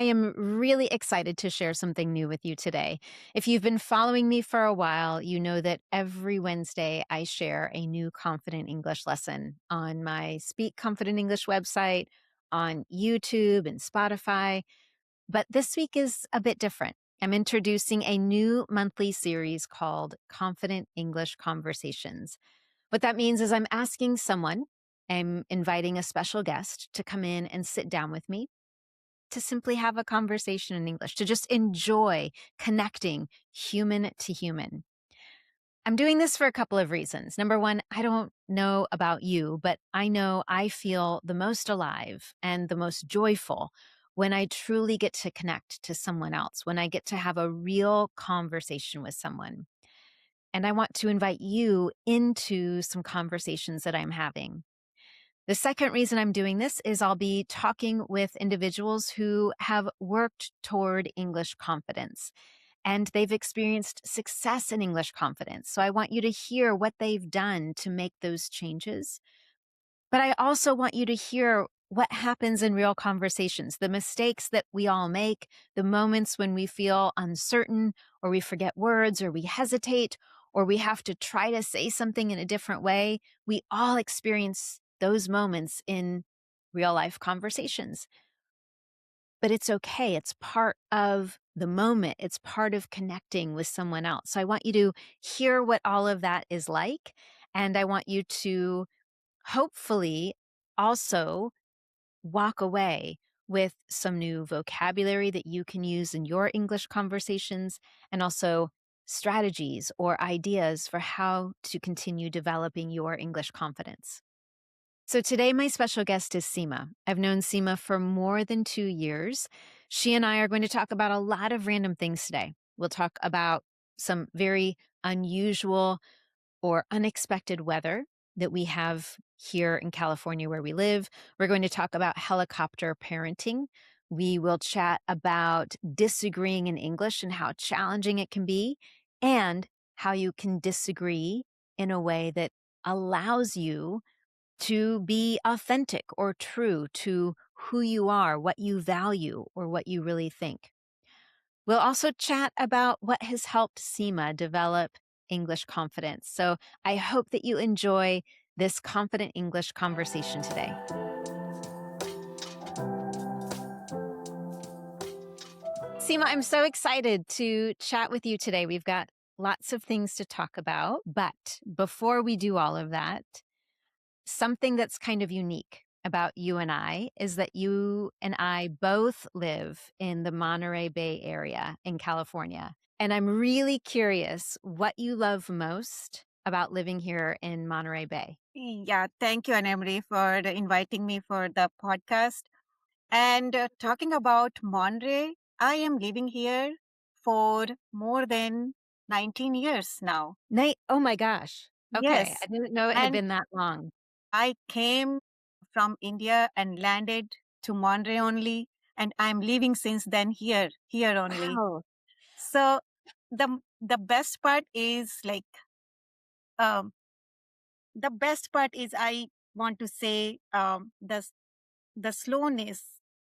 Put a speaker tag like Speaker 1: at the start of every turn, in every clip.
Speaker 1: I am really excited to share something new with you today. If you've been following me for a while, you know that every Wednesday I share a new Confident English lesson on my Speak Confident English website, on YouTube and Spotify. But this week is a bit different. I'm introducing a new monthly series called Confident English Conversations. What that means is I'm inviting a special guest to come in and sit down with me to simply have a conversation in English, to just enjoy connecting human to human. I'm doing this for a couple of reasons. Number one, I don't know about you, but I know I feel the most alive and the most joyful when I truly get to connect to someone else, when I get to have a real conversation with someone. And I want to invite you into some conversations that I'm having. The second reason I'm doing this is I'll be talking with individuals who have worked toward English confidence and they've experienced success in English confidence. So I want you to hear what they've done to make those changes. But I also want you to hear what happens in real conversations, the mistakes that we all make, the moments when we feel uncertain or we forget words or we hesitate or we have to try to say something in a different way. We all experience those moments in real life conversations. But it's okay. It's part of the moment. It's part of connecting with someone else. So I want you to hear what all of that is like. And I want you to hopefully also walk away with some new vocabulary that you can use in your English conversations and also strategies or ideas for how to continue developing your English confidence. So today, my special guest is Sima. I've known Sima for more than 2 years. She and I are going to talk about a lot of random things today. We'll talk about some very unusual or unexpected weather that we have here in California where we live. We're going to talk about helicopter parenting. We will chat about disagreeing in English and how challenging it can be, and how you can disagree in a way that allows you to be authentic or true to who you are, what you value, or what you really think. We'll also chat about what has helped Sima develop English confidence. So I hope that you enjoy this confident English conversation today. Sima, I'm so excited to chat with you today. We've got lots of things to talk about, but before we do all of that, something that's kind of unique about you and I is that you and I both live in the Monterey Bay area in California. And I'm really curious what you love most about living here in Monterey Bay.
Speaker 2: Yeah, thank you, Anne-Marie, for inviting me for the podcast. And talking about Monterey, I am living here for more than 19 years now.
Speaker 1: Nate, oh my gosh. Okay,
Speaker 2: Yes,
Speaker 1: I didn't know it had
Speaker 2: and
Speaker 1: been that long.
Speaker 2: I came from India and landed to Monterey only, and I'm living since then here only.
Speaker 1: Wow.
Speaker 2: So the best part is um, the best part is I want to say the slowness.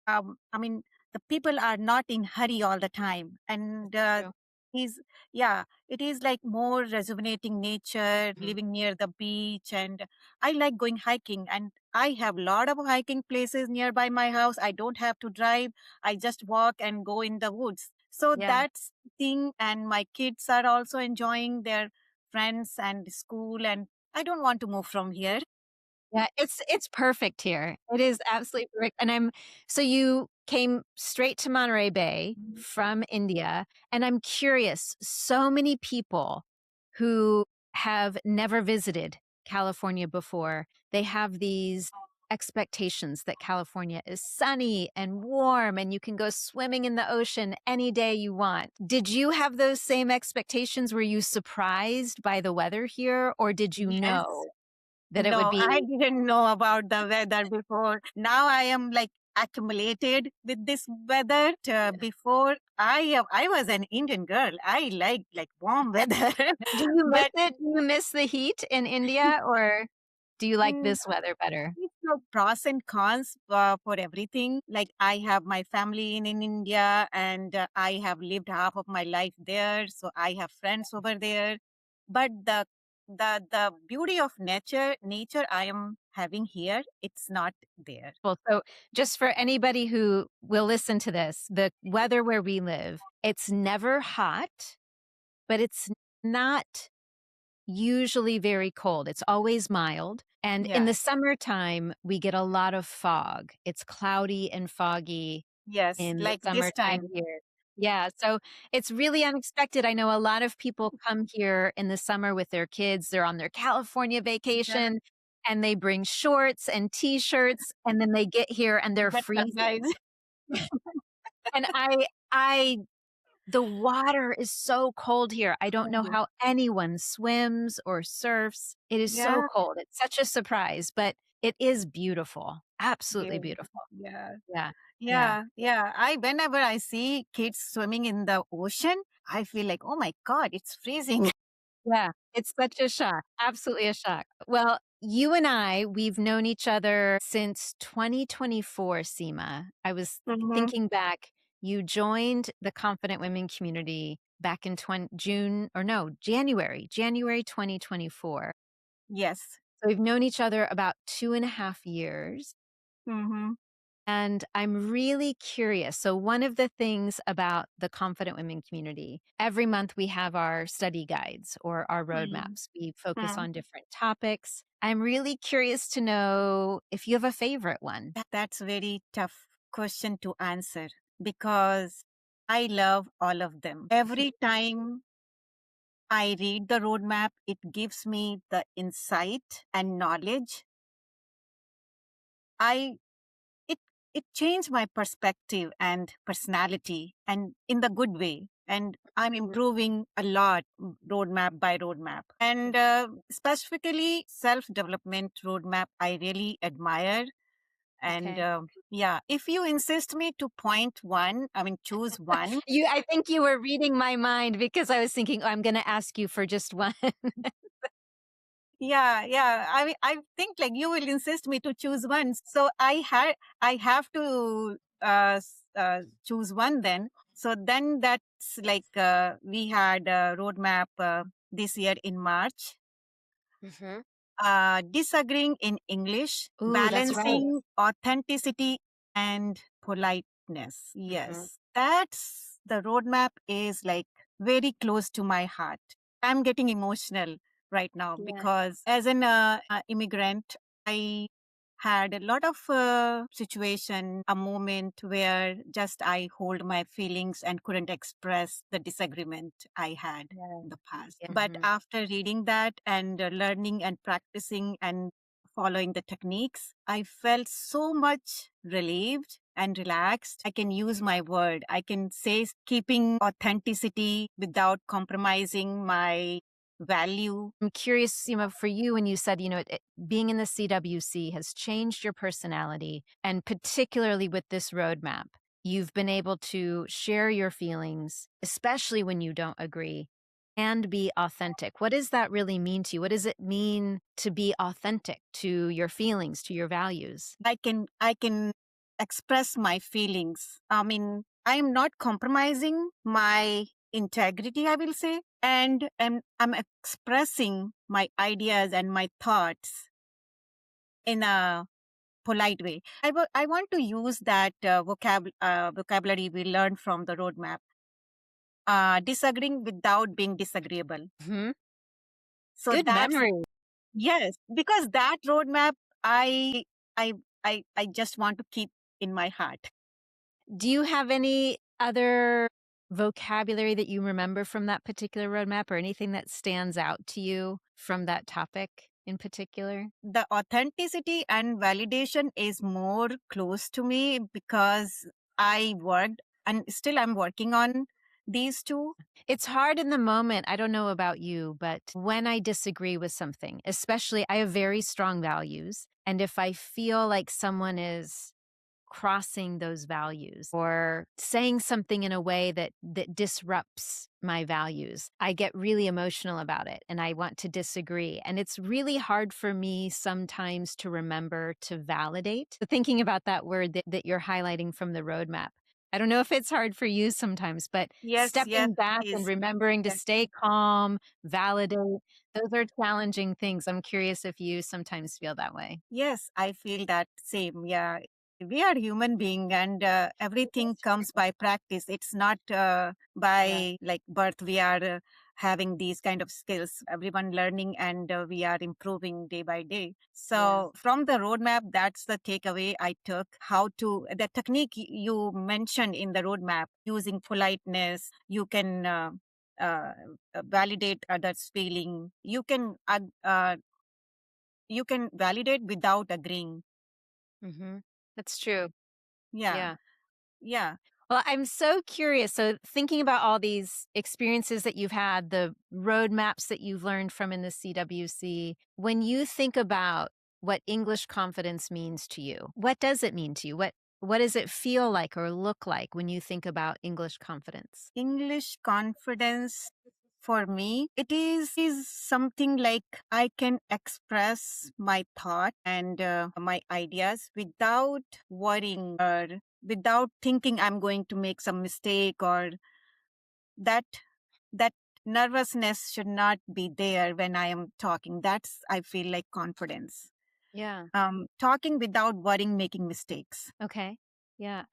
Speaker 2: I mean, the people are not in hurry all the time, and
Speaker 1: True.
Speaker 2: is yeah, it is like more rejuvenating nature,
Speaker 1: Mhm.
Speaker 2: living near the beach, and I like going hiking, and I have a lot of hiking places nearby my house. I don't have to drive; I just walk and go in the woods. So
Speaker 1: Yeah.
Speaker 2: that's the thing, and my kids are also enjoying their friends and school, and I don't want to move from here.
Speaker 1: Yeah, it's perfect here. It is absolutely perfect, and so you came straight to Monterey Bay from India, and I'm curious, so many people who have never visited California before, they have these expectations that California is sunny and warm and you can go swimming in the ocean any day you want. Did you have those same expectations? Were you surprised by the weather here, or did you
Speaker 2: Yes.
Speaker 1: know that it would
Speaker 2: No,
Speaker 1: be
Speaker 2: I didn't know about the weather before. Now I am like accumulated with this weather. Before I was an Indian girl. I like warm weather,
Speaker 1: Do you miss
Speaker 2: but
Speaker 1: it? Do you miss the heat in India or Do you like
Speaker 2: Mm,
Speaker 1: this weather better?
Speaker 2: it's no pros and cons for everything. Like I have my family in India, and I have lived half of my life there, so I have friends over there. But the beauty of nature I am having here, it's not there.
Speaker 1: Well, so just for anybody who will listen to this, the weather where we live, it's never hot, but it's not usually very cold. It's always mild. And in
Speaker 2: Yeah.
Speaker 1: the summertime, we get a lot of fog. It's cloudy and foggy
Speaker 2: Yes,
Speaker 1: in the
Speaker 2: like this
Speaker 1: summertime
Speaker 2: time.
Speaker 1: here. Yeah, so it's really unexpected. I know a lot of people come here in the summer with their kids. They're on their California
Speaker 2: Yeah.
Speaker 1: vacation and they bring shorts and t-shirts and then they get here and they're
Speaker 2: Get
Speaker 1: freezing.
Speaker 2: surprised.
Speaker 1: And I the water is so cold here. I don't know
Speaker 2: Okay.
Speaker 1: how anyone swims or surfs. It is so
Speaker 2: Yeah.
Speaker 1: cold. It's such a surprise, but it is beautiful. Absolutely
Speaker 2: Good.
Speaker 1: beautiful.
Speaker 2: Yeah.
Speaker 1: Yeah. Yeah.
Speaker 2: Yeah. Yeah. I whenever I see kids swimming in the ocean, I feel like, oh my God, it's freezing.
Speaker 1: Yeah, it's such a shock, absolutely a shock. Well, you and we've known each other since 2024, Sima. I was
Speaker 2: Hmm.
Speaker 1: thinking back, you joined the Confident Women community back in June or no, January 2024.
Speaker 2: Yes.
Speaker 1: So we've known each other about 2.5 years.
Speaker 2: Hmm.
Speaker 1: And I'm really curious. So, one of the things about the Confident Women community, every month we have our study guides or our
Speaker 2: Mm.
Speaker 1: roadmaps. We focus
Speaker 2: Mm.
Speaker 1: on different topics. I'm really curious to know if you have a favorite one.
Speaker 2: That's very tough question to answer because I love all of them. Every time I read the roadmap, it gives me the insight and knowledge. I it it changed my perspective and personality, and in the good way, and I'm
Speaker 1: Mhm.
Speaker 2: improving a lot, roadmap by roadmap. And specifically self development roadmap I really admire. And
Speaker 1: Okay.
Speaker 2: yeah, if you insist me to point one, I mean choose one.
Speaker 1: I think you were reading my mind because I was thinking, oh, I'm going to ask you for just one.
Speaker 2: Yeah, yeah. I mean, I think like you will insist me to choose one. So I have to choose one then. So then that's like we had a roadmap this year in March.
Speaker 1: Hmm.
Speaker 2: Disagreeing in English,
Speaker 1: Ooh, that's right.
Speaker 2: balancing authenticity and politeness.
Speaker 1: Hmm.
Speaker 2: Yes, that's the roadmap is like very close to my heart. I'm getting emotional right now
Speaker 1: Yeah.
Speaker 2: because as an immigrant, I had a lot of situation, a moment where just I hold my feelings and couldn't express the disagreement I had
Speaker 1: Yeah.
Speaker 2: in the past.
Speaker 1: Yeah.
Speaker 2: But after reading that and learning and practicing and following the techniques, I felt so much relieved and relaxed. I can use my word. I can say keeping authenticity without compromising my value.
Speaker 1: I'm curious, Seema, for you, when you said, being in the CWC has changed your personality, and particularly with this roadmap, you've been able to share your feelings, especially when you don't agree, and be authentic. What does that really mean to you? What does it mean to be authentic to your feelings, to your values?
Speaker 2: I can express my feelings. I mean, I am not compromising my integrity, I will say, and I'm expressing my ideas and my thoughts in a polite way. I want to use that vocabulary we learned from the roadmap. Disagreeing without being disagreeable.
Speaker 1: Hmm.
Speaker 2: So
Speaker 1: Good
Speaker 2: that's
Speaker 1: memory.
Speaker 2: yes, because that roadmap I I just want to keep in my heart.
Speaker 1: Do you have any other vocabulary that you remember from that particular roadmap or anything that stands out to you from that topic in particular?
Speaker 2: The authenticity and validation is more close to me because I worked and still I'm working on these two.
Speaker 1: It's hard in the moment. I don't know about you, but when I disagree with something, especially I have very strong values. And if I feel like someone is crossing those values or saying something in a way that disrupts my values, I get really emotional about it and I want to disagree. And it's really hard for me sometimes to remember to validate. Thinking about that word that you're highlighting from the roadmap. I don't know if it's hard for you sometimes, but
Speaker 2: Yes, yes,
Speaker 1: stepping back
Speaker 2: it
Speaker 1: and
Speaker 2: is.
Speaker 1: remembering to
Speaker 2: Yes.
Speaker 1: stay calm, validate, those are challenging things. I'm curious if you sometimes feel that way.
Speaker 2: Yes, I feel that same. Yeah. We are human being and everything comes by practice. It's not
Speaker 1: Yeah.
Speaker 2: by like birth. We are having these kind of skills. Everyone learning and we are improving day by day.
Speaker 1: Yeah.
Speaker 2: So from the roadmap, that's the takeaway I took. How to the technique you mentioned in the roadmap using politeness. You can uh, validate others' feeling. You can validate without agreeing.
Speaker 1: Mhm. That's true.
Speaker 2: Yeah,
Speaker 1: Yeah.
Speaker 2: yeah.
Speaker 1: Well, I'm so curious. So, thinking about all these experiences that you've had, the roadmaps that you've learned from in the CWC, when you think about what English confidence means to you, what does it mean to you? What does it feel like or look like when you think about English confidence?
Speaker 2: English confidence for me, it is something like I can express my thought and my ideas without worrying or without thinking I'm going to make some mistake or that that nervousness should not be there when I am talking. That's I feel like confidence.
Speaker 1: Yeah.
Speaker 2: Talking without worrying making mistakes.
Speaker 1: Okay. Yeah.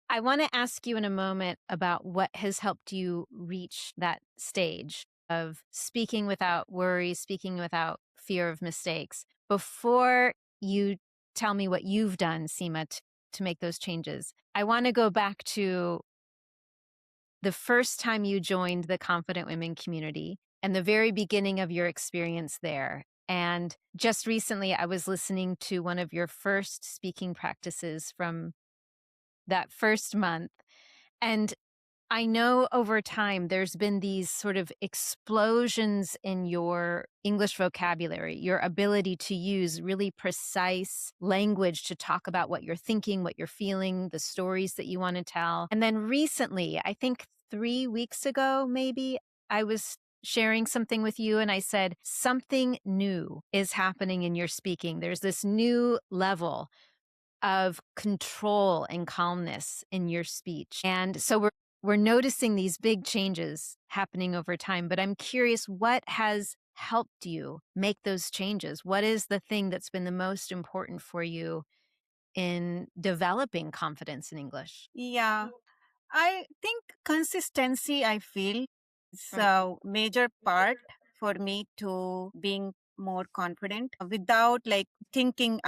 Speaker 1: I want to ask you in a moment about what has helped you reach that stage of speaking without worry, speaking without fear of mistakes. Before you tell me what you've done, Seema, to make those changes, I want to go back to the first time you joined the Confident Women community and the very beginning of your experience there. And just recently, I was listening to one of your first speaking practices from that first month. And I know over time there's been these sort of explosions in your English vocabulary, your ability to use really precise language to talk about what you're thinking, what you're feeling, the stories that you want to tell. And then recently, I think 3 weeks ago, maybe, I was sharing something with you and I said, something new is happening in your speaking. There's this new level of control and calmness in your speech. And so we're noticing these big changes happening over time, but I'm curious what has helped you make those changes? What is the thing that's been the most important for you in developing confidence in English?
Speaker 2: Yeah. I think consistency, I feel, is
Speaker 1: Mm.
Speaker 2: a major part for me to being more confident without like thinking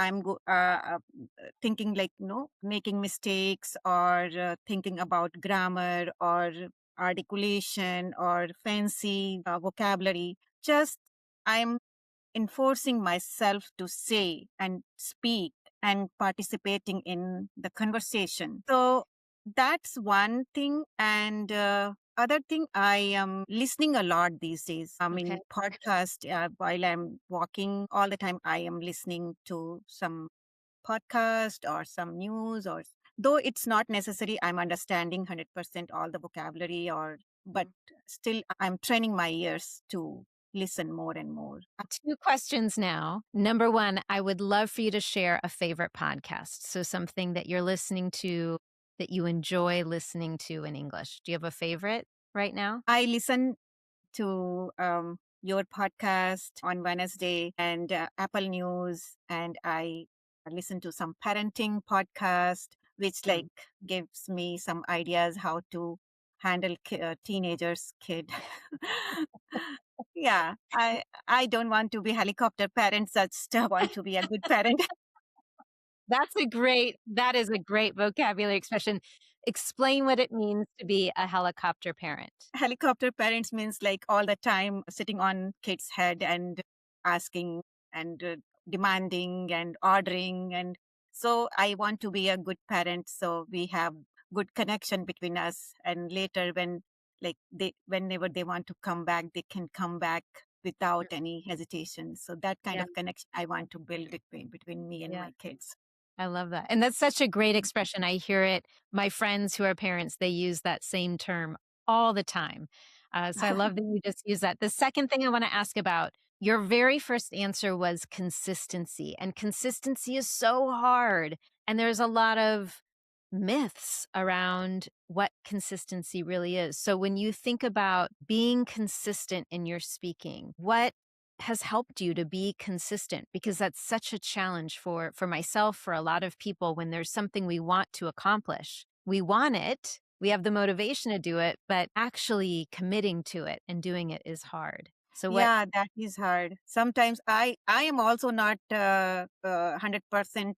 Speaker 2: thinking like, making mistakes or thinking about grammar or articulation or fancy vocabulary. Just I'm enforcing myself to say and speak and participating in the conversation. So that's one thing. And other thing, I am listening a lot these days. I
Speaker 1: Okay.
Speaker 2: mean, podcast while I'm walking all the time. I am listening to some podcast or some news or though it's not necessary I'm understanding 100% all the vocabulary or but
Speaker 1: Mhm.
Speaker 2: still I'm training my ears to listen more and more.
Speaker 1: Two questions now. Number one, I would love for you to share a favorite podcast. So, something that you're listening to that you enjoy listening to in English. Do you have a favorite right now?
Speaker 2: I listen to your podcast on Wednesday and Apple News, and I listen to some parenting podcast, which like
Speaker 1: Mm.
Speaker 2: gives me some ideas how to handle teenagers, kid. Yeah, I don't want to be helicopter parent. Just want to be a good parent.
Speaker 1: That is a great vocabulary expression. Explain what it means to be a helicopter parent.
Speaker 2: Helicopter parents means like all the time sitting on kids' head and asking and demanding and ordering. And so I want to be a good parent. So we have good connection between us. And later when like whenever they want to come back, they can come back without
Speaker 1: Mm.
Speaker 2: any hesitation. So that kind
Speaker 1: Yeah,
Speaker 2: of connection I want to build between me and
Speaker 1: yeah.
Speaker 2: my kids.
Speaker 1: I love that. And that's such a great expression. I hear it. My friends who are parents, they use that same term all the time. So I love that you just use that. The second thing I want to ask about, your very first answer was consistency. And consistency is so hard. And there's a lot of myths around what consistency really is. So when you think about being consistent in your speaking, what has helped you to be consistent? Because that's such a challenge for myself, for a lot of people when there's something we want to accomplish. We want it, we have the motivation to do it, but actually committing to it and doing it is hard. So what
Speaker 2: Yeah, that is hard. Sometimes I am also not 100%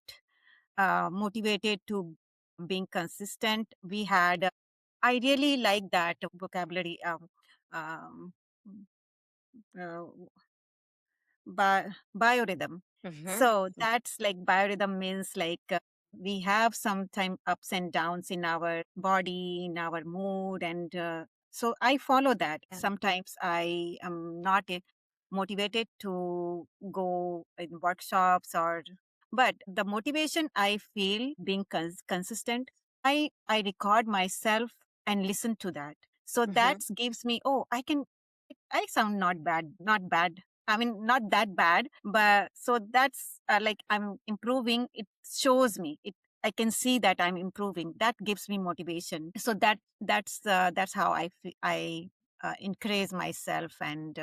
Speaker 2: motivated to being consistent. We had I really like that vocabulary. Um, uh, biorhythm.
Speaker 1: Mhm.
Speaker 2: So that's like biorhythm means like we have sometime ups and downs in our body, in our mood, and so I follow that.
Speaker 1: Yeah.
Speaker 2: Sometimes I am not motivated to go in workshops or, but the motivation I feel being consistent, I record myself and listen to that. So that
Speaker 1: Mhm.
Speaker 2: gives me, oh, I sound not bad, not bad. I mean, not that bad, but so that's like I'm improving. It shows me it. I can see that I'm improving. That gives me motivation. So that's how I encourage myself, and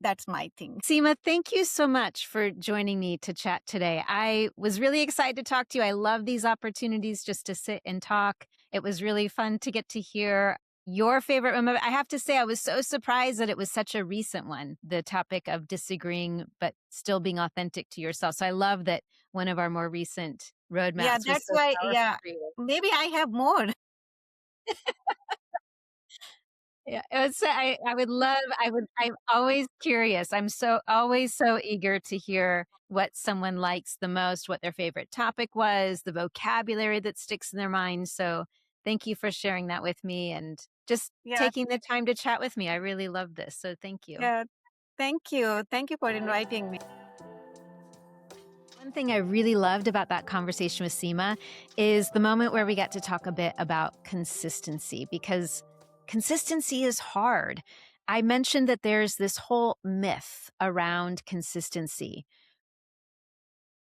Speaker 2: that's my thing.
Speaker 1: Seema, thank you so much for joining me to chat today. I was really excited to talk to you. I love these opportunities just to sit and talk. It was really fun to get to hear your favorite moment. I have to say, I was so surprised that it was such a recent one, the topic of disagreeing, but still being authentic to yourself. So I love that one of our more recent
Speaker 2: Yeah,
Speaker 1: roadmaps was
Speaker 2: that's
Speaker 1: so
Speaker 2: why.
Speaker 1: powerful
Speaker 2: Yeah,
Speaker 1: for you.
Speaker 2: maybe I have more.
Speaker 1: Yeah, it was I would love I'm always curious. I'm so always so eager to hear what someone likes the most, what their favorite topic was, the vocabulary that sticks in their mind. So, thank you for sharing that with me and just
Speaker 2: Yeah,
Speaker 1: taking the time to chat with me. I really love this. So, thank you.
Speaker 2: yeah. Thank you. Thank you for inviting me.
Speaker 1: One thing I really loved about that conversation with Seema is the moment where we got to talk a bit about consistency because consistency is hard. I mentioned that there's this whole myth around consistency.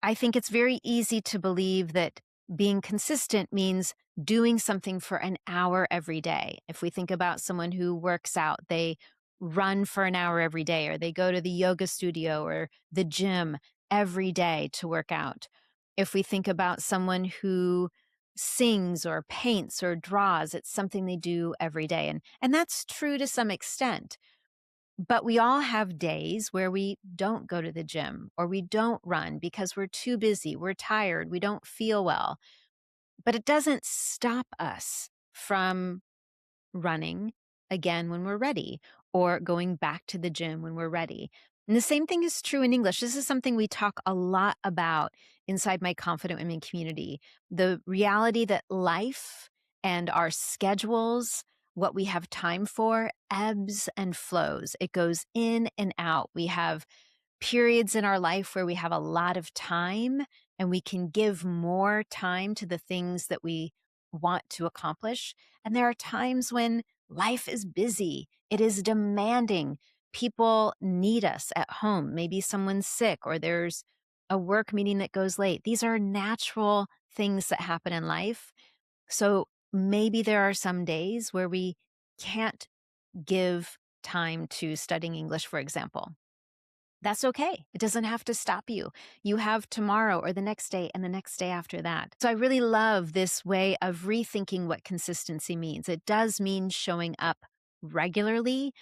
Speaker 1: I think it's very easy to believe that being consistent means doing something for an hour every day. If we think about someone who works out, they run for an hour every day, or they go to the yoga studio or the gym every day to work out. If we think about someone who sings or paints or draws, it's something they do every day. And that's true to some extent. But we all have days where we don't go to the gym or we don't run because we're too busy, we're tired, we don't feel well. But it doesn't stop us from running again when we're ready or going back to the gym when we're ready. And the same thing is true in English. This is something we talk a lot about inside my Confident Women community. The reality that life and our schedules, what we have time for, ebbs and flows. It goes in and out. We have periods in our life where we have a lot of time and we can give more time to the things that we want to accomplish. And there are times when life is busy, it is demanding. People need us at home. Maybe someone's sick or there's a work meeting that goes late. These are natural things that happen in life. So maybe there are some days where we can't give time to studying English, for example. That's okay. It doesn't have to stop you. You have tomorrow or the next day and the next day after that. So I really love this way of rethinking what consistency means. It does mean showing up regularly,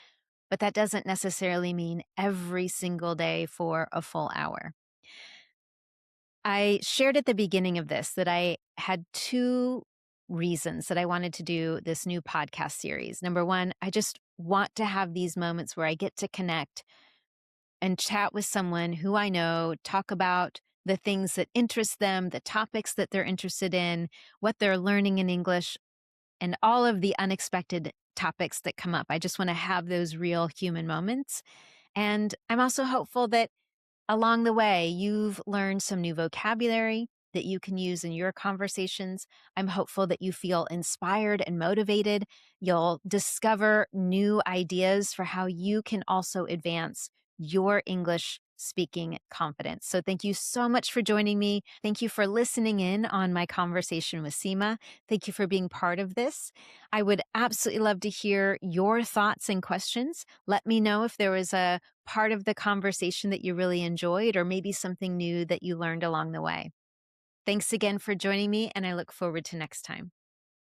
Speaker 1: but that doesn't necessarily mean every single day for a full hour. I shared at the beginning of this that I had two reasons that I wanted to do this new podcast series. Number one, I just want to have these moments where I get to connect and chat with someone who I know, talk about the things that interest them, the topics that they're interested in, what they're learning in English, and all of the unexpected topics that come up. I just want to have those real human moments. And I'm also hopeful that along the way, you've learned some new vocabulary. that you can use in your conversations. I'm hopeful that you feel inspired and motivated. You'll discover new ideas for how you can also advance your English speaking confidence. So, thank you so much for joining me. Thank you for listening in on my conversation with Sima. Thank you for being part of this. I would absolutely love to hear your thoughts and questions. Let me know if there was a part of the conversation that you really enjoyed, or maybe something new that you learned along the way. Thanks again for joining me, and I look forward to next time.